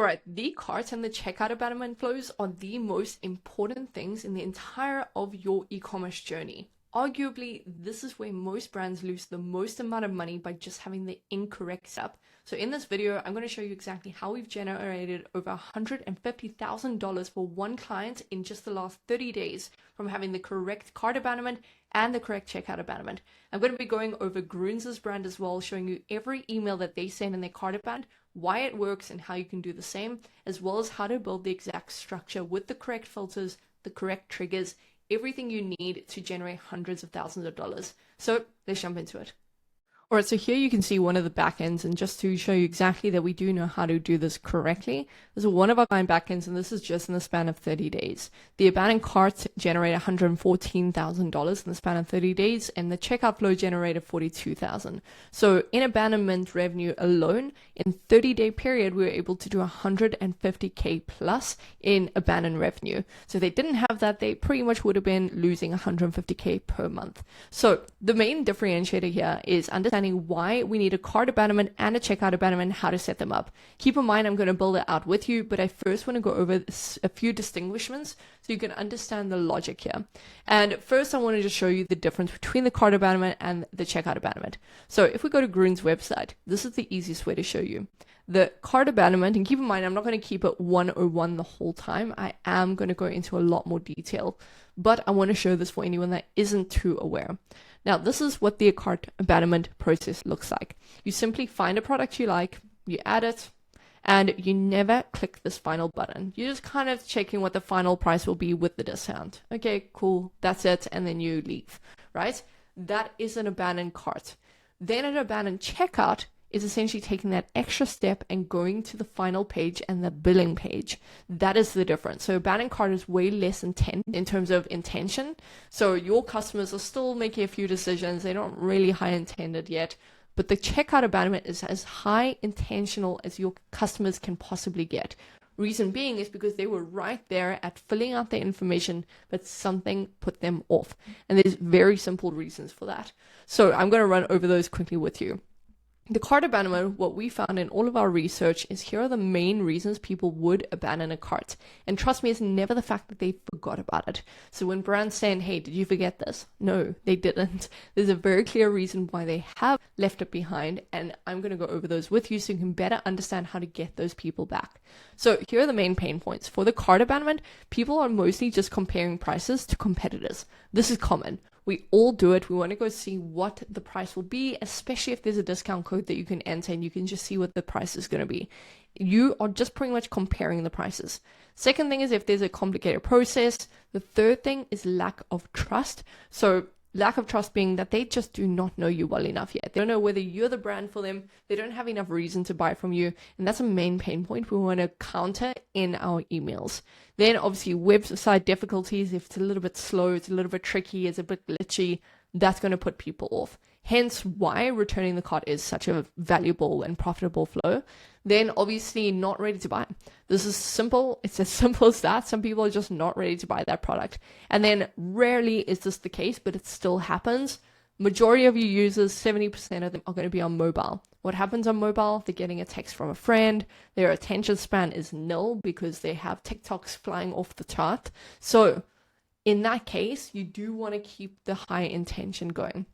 All right, the cart and the checkout abandonment flows are the most important things in the entire of your e-commerce journey. Arguably, this is where most brands lose the most amount of money by just having the incorrect setup. So in this video, I'm going to show you exactly how we've generated over $150,000 for one client in just the last 30 days from having the correct cart abandonment and the correct checkout abandonment. I'm going to be going over Groons' brand as well, showing you every email that they send in their cart abandonment, why it works and how you can do the same, as well as how to build the exact structure with the correct filters, the correct triggers, everything you need to generate hundreds of thousands of dollars. So let's jump into it. All right, so here you can see one of the backends, and just to show you exactly that we do know how to do this correctly, this is one of our client backends, and this is just in the span of 30 days. The abandoned carts generate $114,000 in the span of 30 days, and the checkout flow generated $42,000. So in abandonment revenue alone, in 30-day period, we were able to do $150K plus in abandoned revenue. So if they didn't have that, they pretty much would have been losing $150K per month. So the main differentiator here is understanding why we need a cart abandonment and a checkout abandonment, how to set them up. Keep in mind, I'm going to build it out with you, but I first want to go over a few distinguishments so you can understand the logic here. And first, I want to just show you the difference between the cart abandonment and the checkout abandonment. So if we go to Groons' website, this is the easiest way to show you. The cart abandonment, and keep in mind, I'm not going to keep it 101 the whole time. I am going to go into a lot more detail, but I want to show this for anyone that isn't too aware. Now, this is what the cart abandonment process looks like. You simply find a product you like, you add it, and you never click this final button. You're just kind of checking what the final price will be with the discount. Okay, cool, that's it, and then you leave, right? That is an abandoned cart. Then an abandoned checkout is essentially taking that extra step and going to the final page and the billing page. That is the difference. So abandoned cart is way less intent in terms of intention. So your customers are still making a few decisions. They're not really high intended yet, but the checkout abandonment is as high intentional as your customers can possibly get. Reason being is because they were right there at filling out their information, but something put them off. And there's very simple reasons for that. So I'm going to run over those quickly with you. The cart abandonment, what we found in all of our research is here are the main reasons people would abandon a cart. And trust me, it's never the fact that they forgot about it. So when brands saying, hey, did you forget this? No, they didn't. There's a very clear reason why they have left it behind. And I'm going to go over those with you so you can better understand how to get those people back. So here are the main pain points. For the cart abandonment, people are mostly just comparing prices to competitors. This is common. We all do it. We want to go see what the price will be, especially if there's a discount code that you can enter and you can just see what the price is going to be. You are just pretty much comparing the prices. Second thing is if there's a complicated process. The third thing is lack of trust. So lack of trust being that they just do not know you well enough yet. They don't know whether you're the brand for them. They don't have enough reason to buy from you. And that's a main pain point we want to counter in our emails. Then obviously website difficulties. If it's a little bit slow, it's a little bit tricky, it's a bit glitchy, that's going to put people off. Hence why returning the cart is such a valuable and profitable flow. Then obviously not ready to buy. This is simple. It's as simple as that. Some people are just not ready to buy that product. And then rarely is this the case, but it still happens. Majority of your users, 70% of them are going to be on mobile. What happens on mobile? They're getting a text from a friend. Their attention span is nil because they have TikToks flying off the chart. So in that case, you do want to keep the high intention going.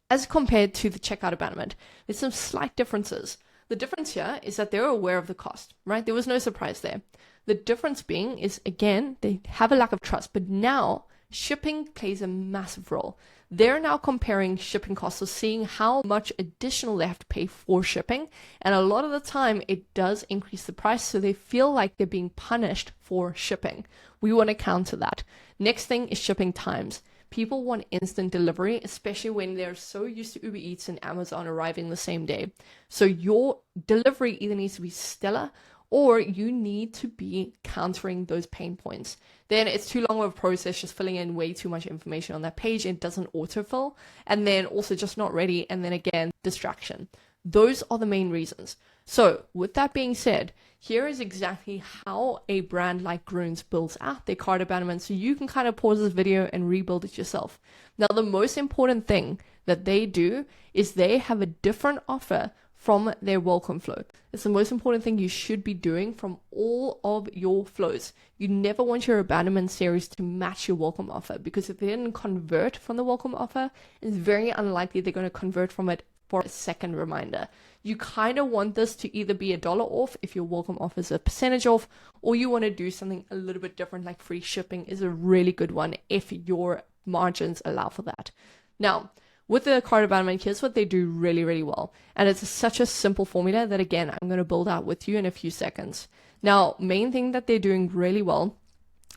As compared to the checkout abandonment, there's some slight differences. The difference here is that they're aware of the cost, right? There was no surprise there. The difference being is, again, they have a lack of trust, but now shipping plays a massive role. They're now comparing shipping costs, so seeing how much additional they have to pay for shipping. And a lot of the time, it does increase the price, so they feel like they're being punished for shipping. We want to counter that. Next thing is shipping times. People want instant delivery, especially when they're so used to Uber Eats and Amazon arriving the same day. So your delivery either needs to be stellar or you need to be countering those pain points. Then it's too long of a process, just filling in way too much information on that page. It doesn't autofill. And then also just not ready. And then again, distraction. Those are the main reasons. So with that being said, here is exactly how a brand like Groons builds out their cart abandonment, so you can kind of pause this video and rebuild it yourself. Now, the most important thing that they do is they have a different offer from their welcome flow. It's the most important thing you should be doing from all of your flows. You never want your abandonment series to match your welcome offer, because if they didn't convert from the welcome offer, it's very unlikely they're going to convert from it for a second reminder. You kind of want this to either be $1 off if your welcome offer is a percentage off, or you want to do something a little bit different, like free shipping is a really good one if your margins allow for that. Now, with the cart abandonment, here's what they do really, really well. And it's such a simple formula that, again, I'm going to build out with you in a few seconds. Now, main thing that they're doing really well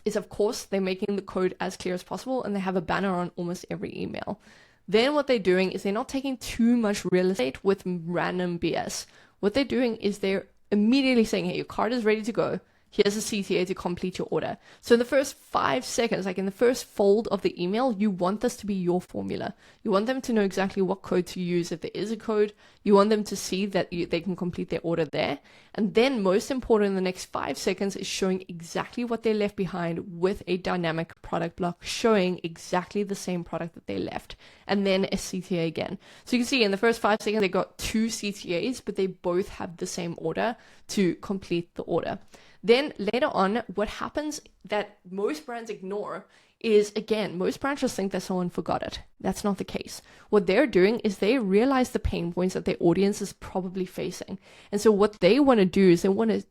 is, of course, they're making the code as clear as possible, and they have a banner on almost every email. Then what they're doing is they're not taking too much real estate with random BS. What they're doing is they're immediately saying, hey, your cart is ready to go. Here's a CTA to complete your order. So in the first 5 seconds, like in the first fold of the email, you want this to be your formula. You want them to know exactly what code to use if there is a code. You want them to see that they can complete their order there. And then most important in the next 5 seconds is showing exactly what they left behind with a dynamic product block showing exactly the same product that they left. And then a CTA again. So you can see in the first 5 seconds, they got 2 CTAs, but they both have the same order to complete the order. Then later on, what happens that most brands ignore is, again, most brands just think that someone forgot it. That's not the case. What they're doing is they realize the pain points that their audience is probably facing. And so what they want to do is they want to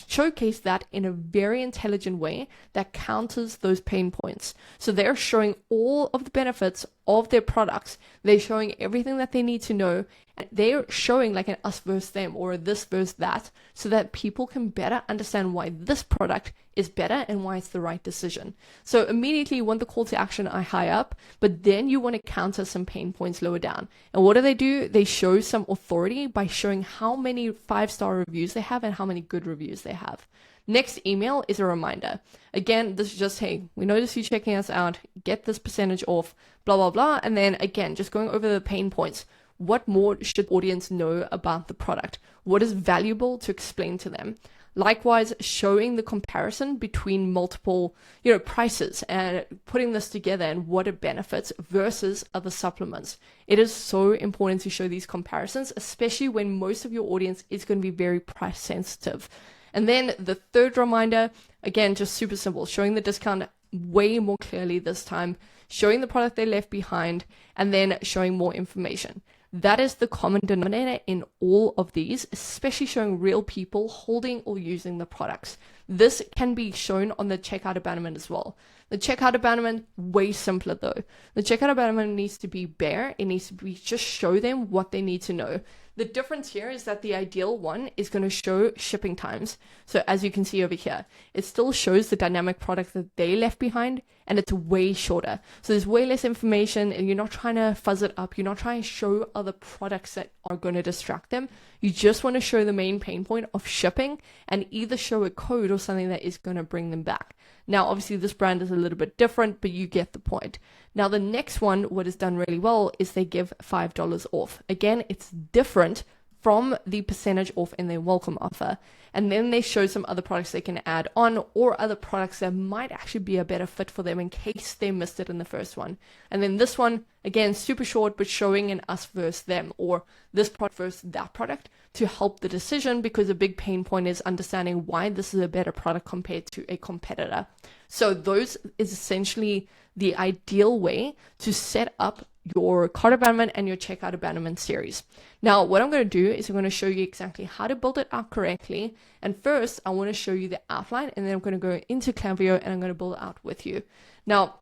showcase that in a very intelligent way that counters those pain points. So they're showing all of the benefits of their products. They're showing everything that they need to know. They're showing like an us versus them or a this versus that, so that people can better understand why this product is better and why it's the right decision. So immediately you want the call to action high up, but then you want to counter some pain points lower down. And what do? They show some authority by showing how many 5-star reviews they have and how many good reviews they have. Next email is a reminder. Again, this is just, hey, we noticed you checking us out, get this percentage off, blah, blah, blah. And then again, just going over the pain points. What more should audience know about the product? What is valuable to explain to them? Likewise, showing the comparison between multiple, prices and putting this together and what it benefits versus other supplements. It is so important to show these comparisons, especially when most of your audience is going to be very price sensitive. And then the third reminder, again, just super simple, showing the discount way more clearly this time, showing the product they left behind, and then showing more information. That is the common denominator in all of these, especially showing real people holding or using the products. This can be shown on the checkout abandonment as well. The checkout abandonment, way simpler though. The checkout abandonment needs to be bare. It needs to be just show them what they need to know. The difference here is that the ideal one is going to show shipping times. So as you can see over here, it still shows the dynamic product that they left behind, and it's way shorter. So there's way less information, and you're not trying to fuzz it up. You're not trying to show other products that are going to distract them. You just want to show the main pain point of shipping and either show a code or something that is going to bring them back. Now, obviously, this brand is a little bit different, but you get the point. Now, the next one, what is done really well is they give $5 off. Again, it's different from the percentage off in their welcome offer. And then they show some other products they can add on, or other products that might actually be a better fit for them in case they missed it in the first one. And then this one, again, super short, but showing an us versus them, or this product versus that product, to help the decision, because a big pain point is understanding why this is a better product compared to a competitor. So those is essentially the ideal way to set up your cart abandonment and your checkout abandonment series. Now, what I'm going to do is I'm going to show you exactly how to build it out correctly. And first, I want to show you the outline, and then I'm going to go into Klaviyo and I'm going to build it out with you. Now,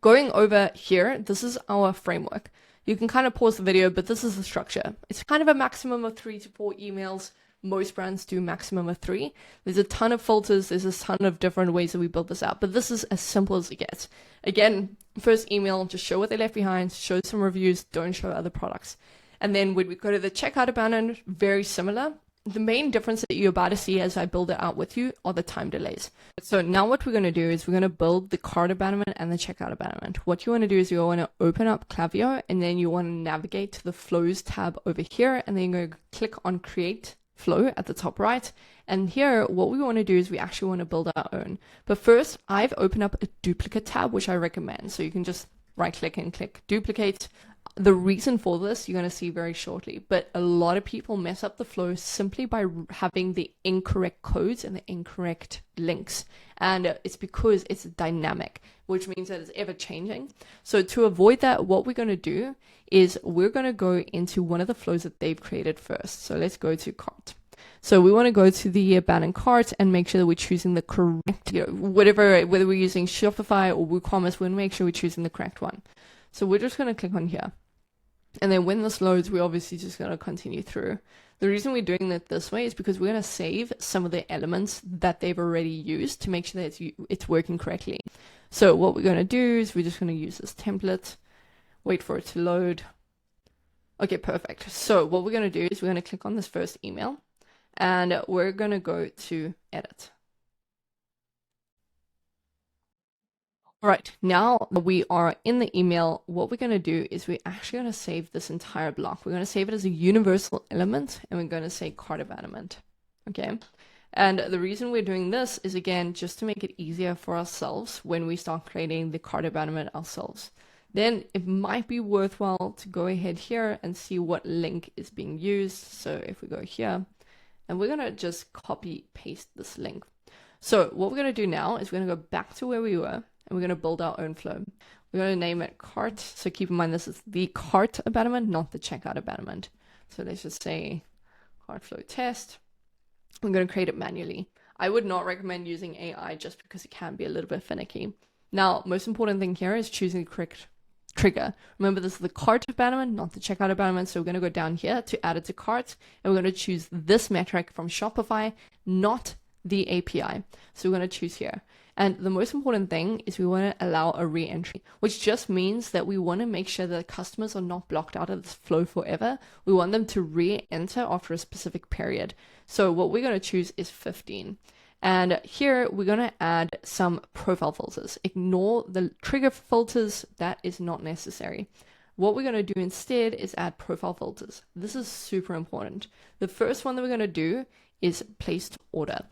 going over here, this is our framework. You can kind of pause the video, but this is the structure. It's kind of a maximum of 3 to 4 emails. Most brands do maximum of 3. There's a ton of filters. There's a ton of different ways that we build this out, but this is as simple as it gets. Again, first email, just show what they left behind, show some reviews, don't show other products. And then when we go to the checkout abandonment, very similar. The main difference that you're about to see as I build it out with you are the time delays. So now what we're going to do is we're going to build the cart abandonment and the checkout abandonment. What you want to do is you want to open up Klaviyo, and then you want to navigate to the flows tab over here, and then you're going to click on create flow at the top right. And here, what we want to do is we actually want to build our own. But first, I've opened up a duplicate tab, which I recommend. So you can just right click and click duplicate. The reason for this, you're going to see very shortly, but a lot of people mess up the flow simply by having the incorrect codes and the incorrect links. And it's because it's dynamic, which means that it's ever changing. So to avoid that, what we're going to do is we're going to go into one of the flows that they've created first. So let's go to cart. So we want to go to the abandoned cart and make sure that we're choosing the correct, whether we're using Shopify or WooCommerce, we'll make sure we're choosing the correct one. So we're just going to click on here. And then when this loads, we're obviously just going to continue through. The reason we're doing it this way is because we're going to save some of the elements that they've already used to make sure that it's working correctly. So what we're going to do is we're just going to use this template, wait for it to load. Okay, perfect. So what we're going to do is we're going to click on this first email and we're going to go to edit. All right, now that we are in the email, what we're going to do is we're actually going to save this entire block. We're going to save it as a universal element, and we're going to say cart abandonment. Okay, and the reason we're doing this is, again, just to make it easier for ourselves when we start creating the cart abandonment ourselves. Then it might be worthwhile to go ahead here and see what link is being used. So if we go here, and we're going to just copy paste this link. So what we're going to do now is we're going to go back to where we were, and we're going to build our own flow. We're going to name it cart. So keep in mind, this is the cart abandonment, not the checkout abandonment. So let's just say cart flow test. I'm going to create it manually. I would not recommend using AI just because it can be a little bit finicky. Now, most important thing here is choosing the correct trigger. Remember, this is the cart abandonment, not the checkout abandonment. So we're going to go down here to add it to cart, and we're going to choose this metric from Shopify, not the API. So we're going to choose here. And the most important thing is we want to allow a re-entry, which just means that we want to make sure that customers are not blocked out of this flow forever. We want them to re-enter after a specific period. So what we're going to choose is 15. And here we're going to add some profile filters. Ignore the trigger filters. That is not necessary. What we're going to do instead is add profile filters. This is super important. The first one that we're going to do is placed order.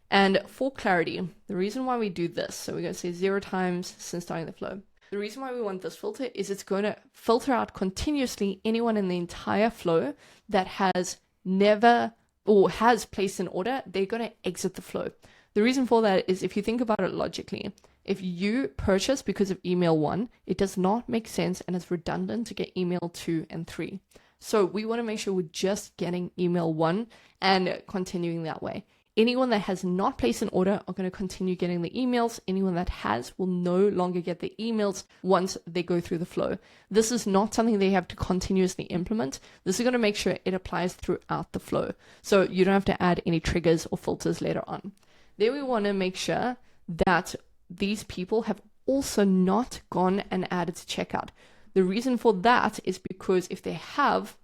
And for clarity, the reason why we do this, so we're going to say 0 times since starting the flow. The reason why we want this filter is it's going to filter out continuously anyone in the entire flow that has never or has placed an order. They're going to exit the flow. The reason for that is, if you think about it logically, if you purchase because of email 1, it does not make sense and it's redundant to get email 2 and 3. So we want to make sure we're just getting email 1 and continuing that way. Anyone that has not placed an order are going to continue getting the emails. Anyone that has will no longer get the emails once they go through the flow. This is not something they have to continuously implement. This is going to make sure it applies throughout the flow. So you don't have to add any triggers or filters later on. Then we want to make sure that these people have also not gone and added to checkout. The reason for that is because if they have,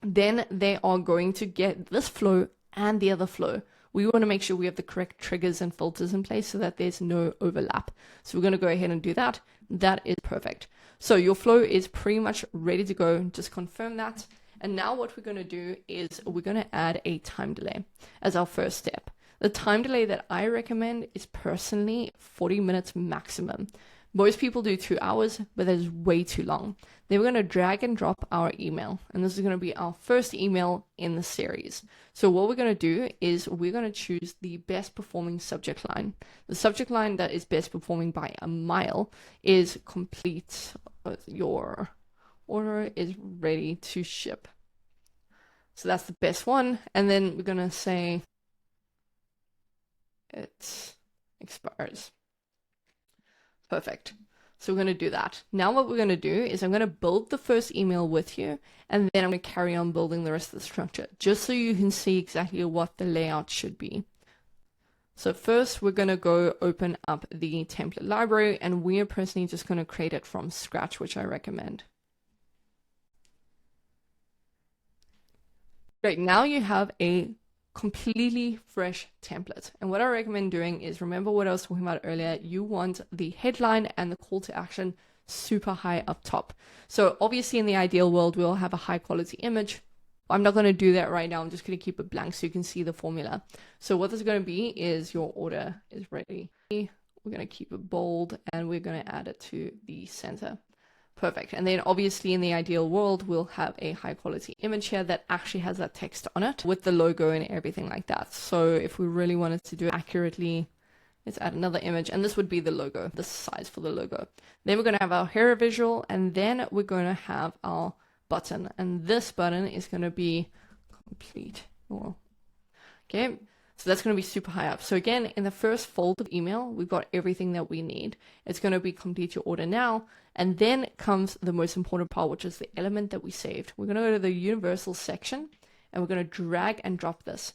then they are going to get this flow and the other flow. We want to make sure we have the correct triggers and filters in place so that there's no overlap. So we're going to go ahead and do that. That is perfect. So your flow is pretty much ready to go. Just confirm that. And now what we're going to do is we're going to add a time delay as our first step. The time delay that I recommend is personally 40 minutes maximum. Most people do 2 hours, but that is way too long. Then we're going to drag and drop our email. And this is going to be our first email in the series. So what we're going to do is we're going to choose the best performing subject line. The subject line that is best performing by a mile is complete. Your order is ready to ship. So that's the best one. And then we're going to say it expires. Perfect. So we're going to do that. Now what we're going to do is I'm going to build the first email with you, and then I'm going to carry on building the rest of the structure, just so you can see exactly what the layout should be. So first we're going to go open up the template library, and we are personally just going to create it from scratch, which I recommend. Great. Now you have a completely fresh template. And what I recommend doing is, remember what I was talking about earlier, you want the headline and the call to action super high up top. So obviously in the ideal world, we'll have a high quality image. I'm not going to do that right now. I'm just going to keep it blank so you can see the formula. So what this is going to be is your order is ready. We're going to keep it bold and we're going to add it to the center. Perfect. And then obviously in the ideal world, we'll have a high quality image here that actually has that text on it with the logo and everything like that. So if we really wanted to do it accurately, let's add another image, and this would be the logo, the size for the logo. Then we're going to have our hero visual, and then we're going to have our button. And this button is going to be complete. Okay, so that's going to be super high up. So again, in the first fold of email, we've got everything that we need. It's going to be complete your order now. And then comes the most important part, which is the element that we saved. We're going to go to the universal section, and we're going to drag and drop this.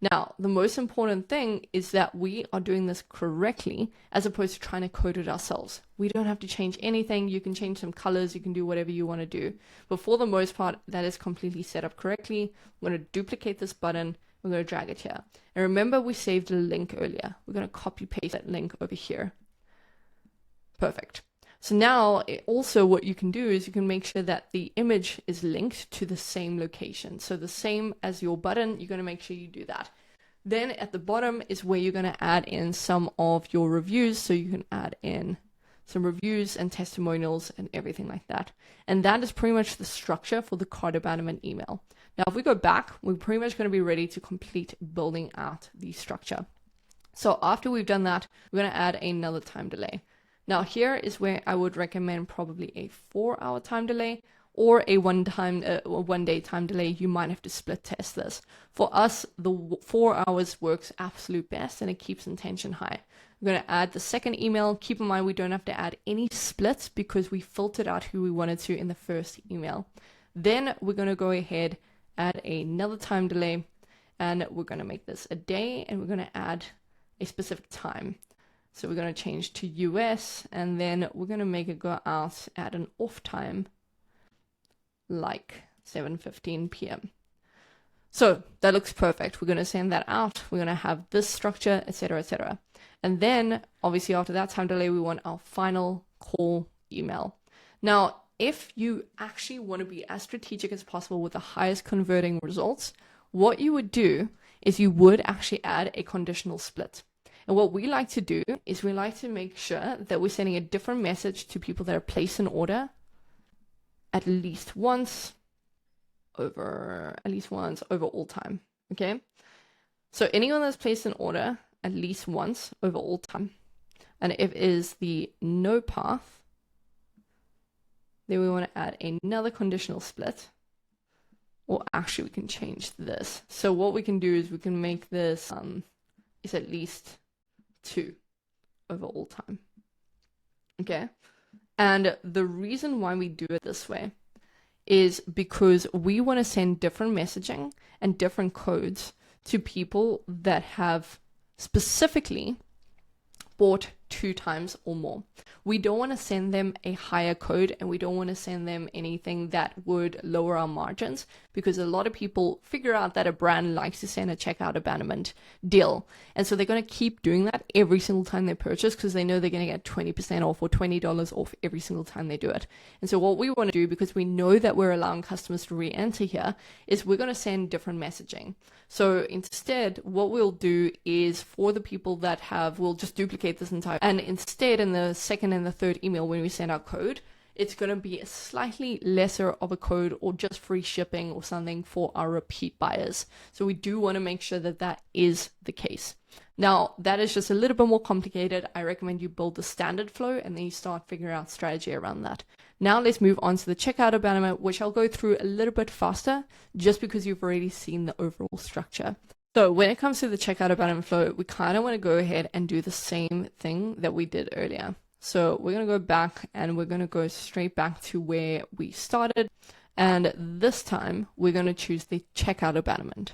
Now, the most important thing is that we are doing this correctly as opposed to trying to code it ourselves. We don't have to change anything. You can change some colors. You can do whatever you want to do. But for the most part, that is completely set up correctly. I'm going to duplicate this button. We're going to drag it here. And remember, we saved a link earlier. We're going to copy paste that link over here. Perfect. So now also what you can do is you can make sure that the image is linked to the same location. So the same as your button, you're going to make sure you do that. Then at the bottom is where you're going to add in some of your reviews. So you can add in some reviews and testimonials and everything like that. And that is pretty much the structure for the cart abandonment email. Now, if we go back, we're pretty much going to be ready to complete building out the structure. So after we've done that, we're going to add another time delay. Now here is where I would recommend probably a 4-hour time delay or a one-day time delay. You might have to split test this. For us, the 4 hours works absolute best and it keeps intention high. We're going to add the second email. Keep in mind, we don't have to add any splits because we filtered out who we wanted to in the first email. Then we're going to go ahead, add another time delay, and we're going to make this a day, and we're going to add a specific time. So we're going to change to US, and then we're going to make it go out at an off time, like 7:15 p.m. So that looks perfect. We're going to send that out. We're going to have this structure, etc., etc. And then obviously after that time delay, we want our final call email. Now, if you actually want to be as strategic as possible with the highest converting results, what you would do is you would actually add a conditional split. And what we like to do is we like to make sure that we're sending a different message to people that are placed an order at least once over all time. Okay. So anyone that's placed an order at least once over all time. And if it is the no path, then we want to add another conditional split. Or actually we can change this. So what we can do is we can make this is at least 2 over all time. Okay. And the reason why we do it this way is because we want to send different messaging and different codes to people that have specifically bought 2 times or more. We don't want to send them a higher code, and we don't want to send them anything that would lower our margins, because a lot of people figure out that a brand likes to send a checkout abandonment deal. And so they're going to keep doing that every single time they purchase because they know they're going to get 20% off or $20 off every single time they do it. And so what we want to do, because we know that we're allowing customers to re-enter here, is we're going to send different messaging. So instead, what we'll do is for the people that we'll just duplicate this entire, and instead in the second and the third email when we send our code, it's going to be a slightly lesser of a code or just free shipping or something for our repeat buyers. So we do want to make sure that that is the case. Now, that is just a little bit more complicated. I recommend you build the standard flow and then you start figuring out strategy around that. Now let's move on to the checkout abandonment, which I'll go through a little bit faster just because you've already seen the overall structure. So when it comes to the checkout abandonment flow, we kind of want to go ahead and do the same thing that we did earlier. So we're going to go back and we're going to go straight back to where we started. And this time we're going to choose the checkout abandonment.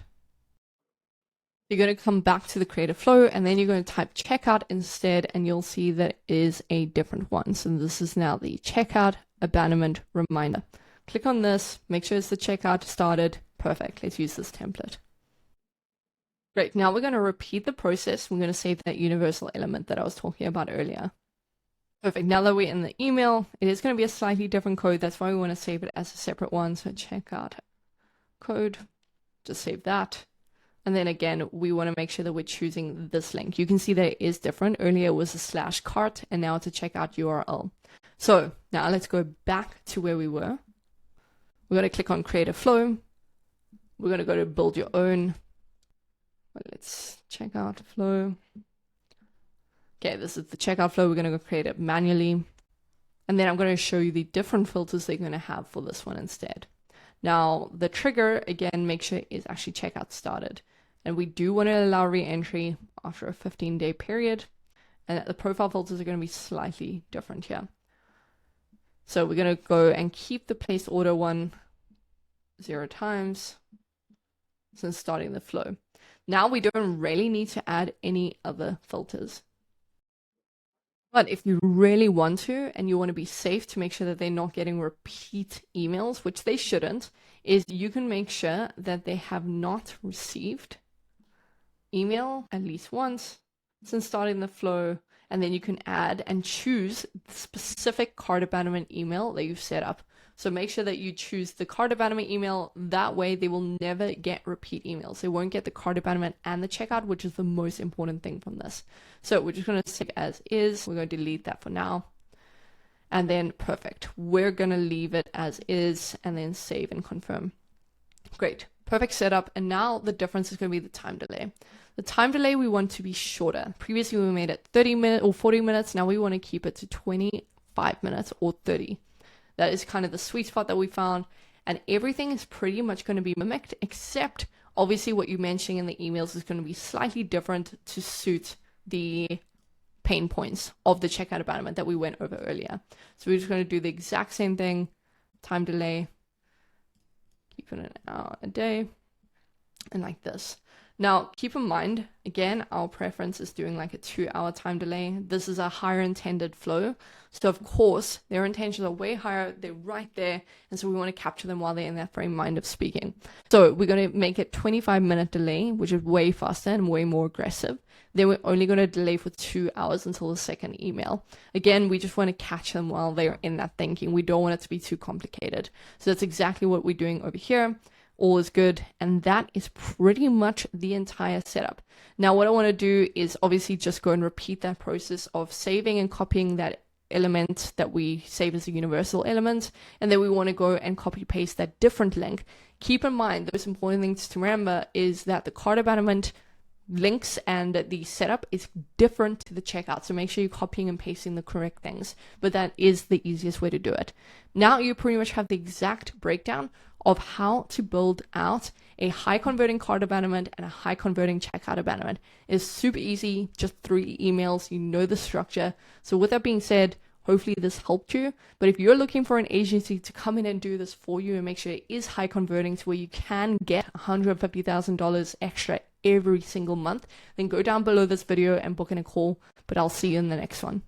You're going to come back to the creative flow and then you're going to type checkout instead, and you'll see that it is a different one. So this is now the checkout abandonment reminder. Click on this, make sure it's the checkout started. Perfect. Let's use this template. Great. Now we're going to repeat the process. We're going to save that universal element that I was talking about earlier. Perfect. Now that we're in the email, it is going to be a slightly different code. That's why we want to save it as a separate one. So checkout code, just save that. And then again, we want to make sure that we're choosing this link. You can see that it is different. Earlier it was a /cart and now it's a checkout URL. So now let's go back to where we were. We're going to click on create a flow. We're going to go to build your own. Let's check out flow. Okay, this is the checkout flow. We're going to go create it manually. And then I'm going to show you the different filters they're going to have for this one instead. Now, the trigger, again, make sure is actually checkout started. And we do want to allow re-entry after a 15-day period. And the profile filters are going to be slightly different here. So we're going to go and keep the place order one 0 times since starting the flow. Now we don't really need to add any other filters. But if you really want to, and you want to be safe to make sure that they're not getting repeat emails, which they shouldn't, is you can make sure that they have not received email at least once since starting the flow. And then you can add and choose the specific cart abandonment email that you've set up. So make sure that you choose the cart abandonment email. That way they will never get repeat emails. They won't get the cart abandonment and the checkout, which is the most important thing from this. So we're just going to save as is. We're going to delete that for now. And then perfect. We're going to leave it as is and then save and confirm. Great. Perfect setup. And now the difference is going to be the time delay. The time delay we want to be shorter. Previously we made it 30 minutes or 40 minutes. Now we want to keep it to 25 minutes or 30. That is kind of the sweet spot that we found. And everything is pretty much going to be mimicked, except obviously what you're mentioning in the emails is going to be slightly different to suit the pain points of the checkout abandonment that we went over earlier. So we're just going to do the exact same thing. Time delay. Keep it an hour a day. And like this. Now, keep in mind, again, our preference is doing like a 2-hour time delay. This is a higher intended flow. So of course, their intentions are way higher. They're right there. And so we want to capture them while they're in that frame mind of speaking. So we're going to make it 25-minute delay, which is way faster and way more aggressive. Then we're only going to delay for 2 hours until the second email. Again, we just want to catch them while they're in that thinking. We don't want it to be too complicated. So that's exactly what we're doing over here. All is good, and that is pretty much the entire setup. Now what I want to do is obviously just go and repeat that process of saving and copying that element that we save as a universal element, and then we want to go and copy paste that different link. Keep in mind, the most important things to remember is that the cart abandonment links and the setup is different to the checkout, so make sure you're copying and pasting the correct things, but that is the easiest way to do it. Now you pretty much have the exact breakdown of how to build out a high converting cart abandonment and a high converting checkout abandonment. It's super easy, just 3 emails, you know the structure. So with that being said, hopefully this helped you. But if you're looking for an agency to come in and do this for you and make sure it is high converting to where you can get $150,000 extra every single month, then go down below this video and book in a call. But I'll see you in the next one.